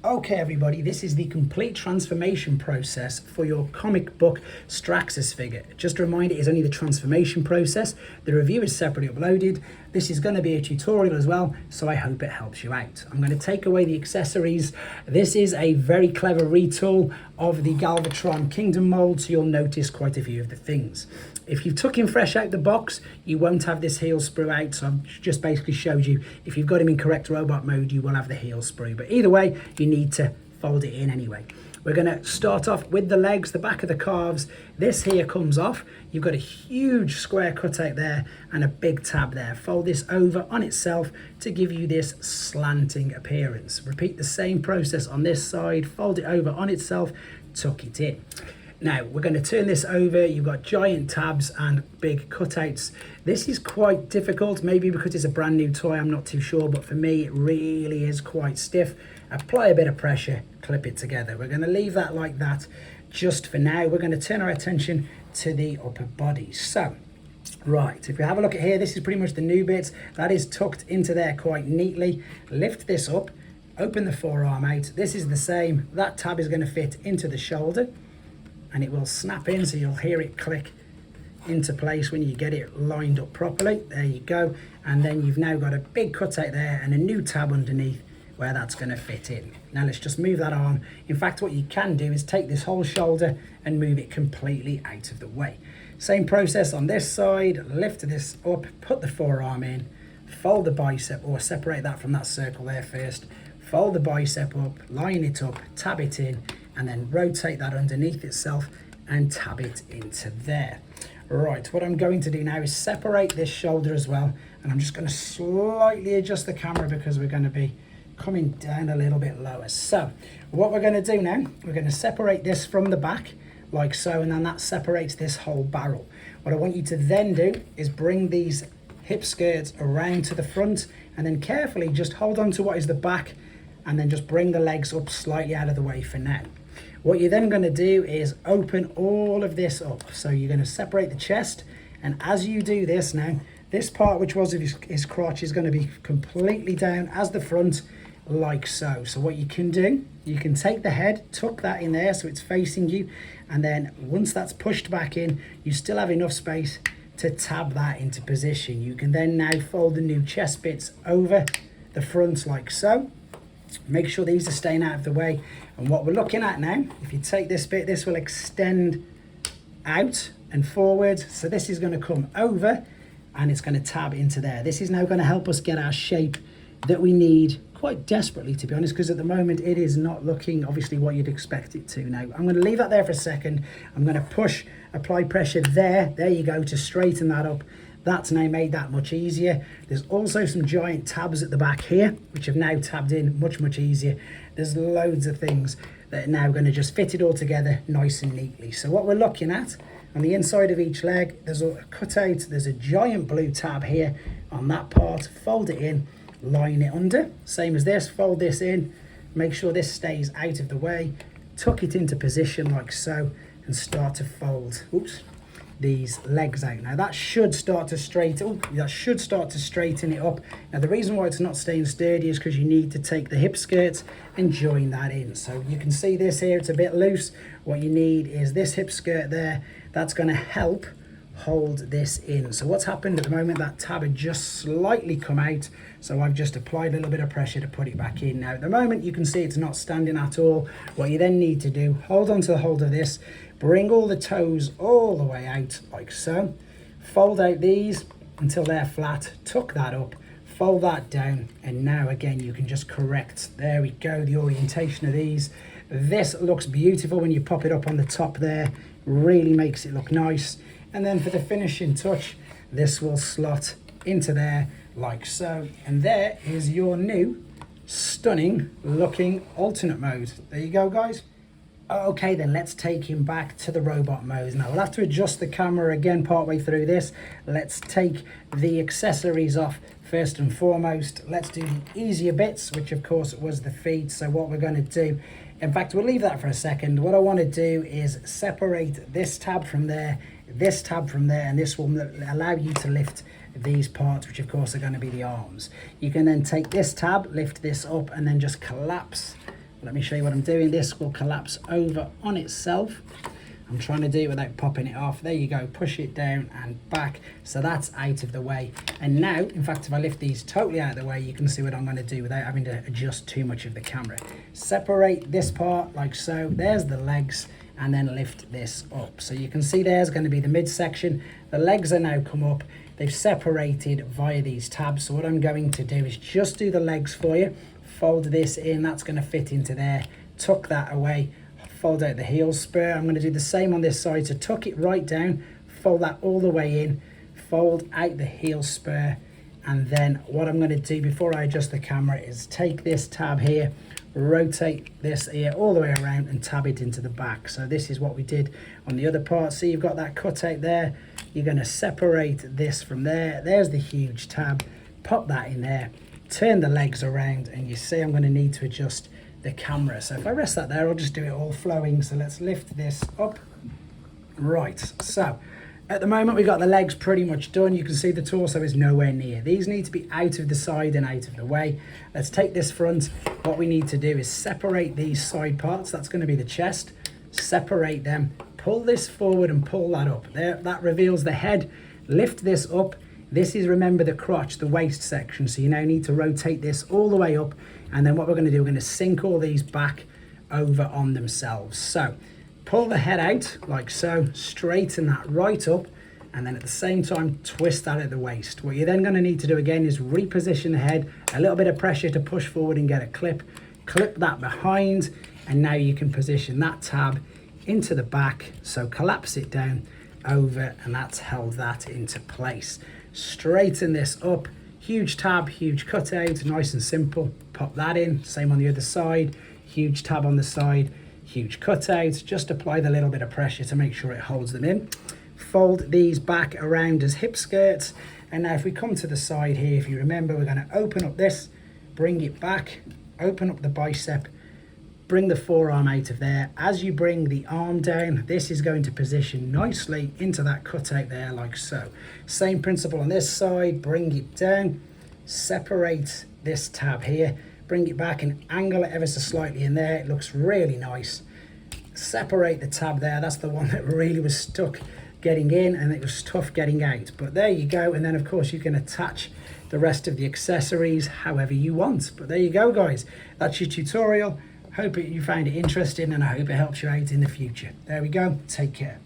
Okay everybody, this is the complete transformation process for your comic book Straxus figure. Just a reminder, it is only the transformation process. The review is separately uploaded. This is going to be a tutorial as well, so I hope it helps you out. I'm going to take away the accessories. This is a very clever retool of the Galvatron Kingdom mold, so you'll notice quite a few of the things. If you took him fresh out the box, you won't have this heel sprue out, so I've just basically showed you if you've got him in correct robot mode, you will have the heel sprue. But either way, you need to fold it in anyway. We're going to start off with the legs, the back of the calves. This here comes off. You've got a huge square cutout there and a big tab there. Fold this over on itself to give you this slanting appearance. Repeat the same process on this side. Fold it over on itself, tuck it in. Now we're going to turn this over. You've got giant tabs and big cutouts. This is quite difficult, maybe because it's a brand new toy, I'm not too sure, but for me it really is quite stiff. Apply a bit of pressure, clip it together. We're going to leave that like that just for now. We're going to turn our attention to the upper body. So, right, if we have a look at here, this is pretty much the new bits. That is tucked into there quite neatly. Lift this up, open the forearm out. This is the same. That tab is going to fit into the shoulder, and it will snap in, so you'll hear it click into place when you get it lined up properly. There you go. And then you've now got a big cutout there and a new tab underneath where that's going to fit in. Now let's just move that arm. In fact, what you can do is take this whole shoulder and move it completely out of the way. Same process on this side. Lift this up, put the forearm in, fold the bicep, or separate that from that circle there first. Fold the bicep up, line it up, tab it in, and then rotate that underneath itself and tab it into there. Right, what I'm going to do now is separate this shoulder as well, and I'm just going to slightly adjust the camera because we're going to be coming down a little bit lower. So what we're going to do now, we're going to separate this from the back like so, and then that separates this whole barrel. What I want you to then do is bring these hip skirts around to the front, and then carefully just hold on to what is the back, and then just bring the legs up slightly out of the way for now. What you're then going to do is open all of this up. So you're going to separate the chest, and as you do this now, this part which was of his crotch is going to be completely down as the front, like so. So what you can do, you can take the head, tuck that in there so it's facing you, and then once that's pushed back in, you still have enough space to tab that into position. You can then now fold the new chest bits over the front like so. Make sure these are staying out of the way. And what we're looking at now, if you take this bit, this will extend out and forward. So this is going to come over and it's going to tab into there. This is now going to help us get our shape that we need quite desperately, to be honest, because at the moment it is not looking obviously what you'd expect it to. Now I'm going to leave that there for a second. I'm going to push, apply pressure there. There you go, to straighten that up. That's now made that much easier. There's also some giant tabs at the back here, which have now tabbed in much easier. There's loads of things that are now going to just fit it all together nice and neatly. So what we're looking at, on the inside of each leg, there's a cutout, there's a giant blue tab here on that part. Fold it in, line it under. Same as this, fold this in, make sure this stays out of the way, tuck it into position like so, and start to fold. Oops. These legs out. Now that should start to straighten it up. Now the reason why it's not staying sturdy is because you need to take the hip skirts and join that in. So you can see this here, it's a bit loose. What you need is this hip skirt there. That's going to help hold this in. So what's happened at the moment, that tab had just slightly come out, so I've just applied a little bit of pressure to put it back in. Now at the moment you can see it's not standing at all. What you then need to do, hold on to the hold of this, bring all the toes all the way out like so, fold out these until they're flat, tuck that up, fold that down, and now again you can just correct, there we go, the orientation of these. This looks beautiful when you pop it up on the top there, really makes it look nice. And then for the finishing touch, this will slot into there like so. And there is your new stunning looking alternate mode. There you go, guys. Okay, then let's take him back to the robot mode. Now we'll have to adjust the camera again partway through this. Let's take the accessories off first and foremost. Let's do the easier bits, which of course was the feet. So what we're going to do, in fact, we'll leave that for a second. What I want to do is separate this tab from there, this tab from there, and this will allow you to lift these parts, which of course are going to be the arms. You can then take this tab, lift this up, and then just collapse Let me show you what I'm doing. This will collapse over on itself. I'm trying to do it without popping it off. There you go, push it down and back. So that's out of the way. And now, in fact, if I lift these totally out of the way, you can see what I'm going to do without having to adjust too much of the camera. Separate this part like so. There's the legs, and then lift this up. So you can see there's going to be the midsection. The legs are now come up. They've separated via these tabs. So what I'm going to do is just do the legs for you. Fold this in, that's going to fit into there. Tuck that away. Fold out the heel spur. I'm going to do the same on this side, so tuck it right down, fold that all the way in, fold out the heel spur, and then what I'm going to do before I adjust the camera is take this tab here, rotate this here all the way around and tab it into the back. So this is what we did on the other part. See, you've got that cutout there. You're going to separate this from there. There's the huge tab. Pop that in there, turn the legs around, and you see I'm going to need to adjust the camera. So if I rest that there, I'll just do it all flowing. So let's lift this up. Right, so at the moment we've got the legs pretty much done. You can see the torso is nowhere near. These need to be out of the side and out of the way. Let's take this front. What we need to do is separate these side parts. That's going to be the chest. Separate them, pull this forward and pull that up. There, that reveals the head. Lift this up. This is, remember, the crotch, the waist section. So you now need to rotate this all the way up. And then what we're going to do, we're going to sink all these back over on themselves. So pull the head out like so, straighten that right up, and then at the same time twist that at the waist. What you're then going to need to do again is reposition the head, a little bit of pressure to push forward and get a clip that behind, and now you can position that tab into the back. So collapse it down over, and that's held that into place. Straighten this up. Huge tab, huge cutout, nice and simple. Pop that in, same on the other side. Huge tab on the side, huge cutout. Just apply the little bit of pressure to make sure it holds them in. Fold these back around as hip skirts. And now if we come to the side here, if you remember, we're going to open up this, bring it back, open up the bicep, bring the forearm out of there. As you bring the arm down, this is going to position nicely into that cutout there like so. Same principle on this side, bring it down, separate this tab here, bring it back and angle it ever so slightly in there. It looks really nice. Separate the tab there. That's the one that really was stuck getting in and it was tough getting out. But there you go. And then of course you can attach the rest of the accessories however you want. But there you go, guys. That's your tutorial. Hope you find it interesting and I hope it helps you out in the future. There we go. Take care.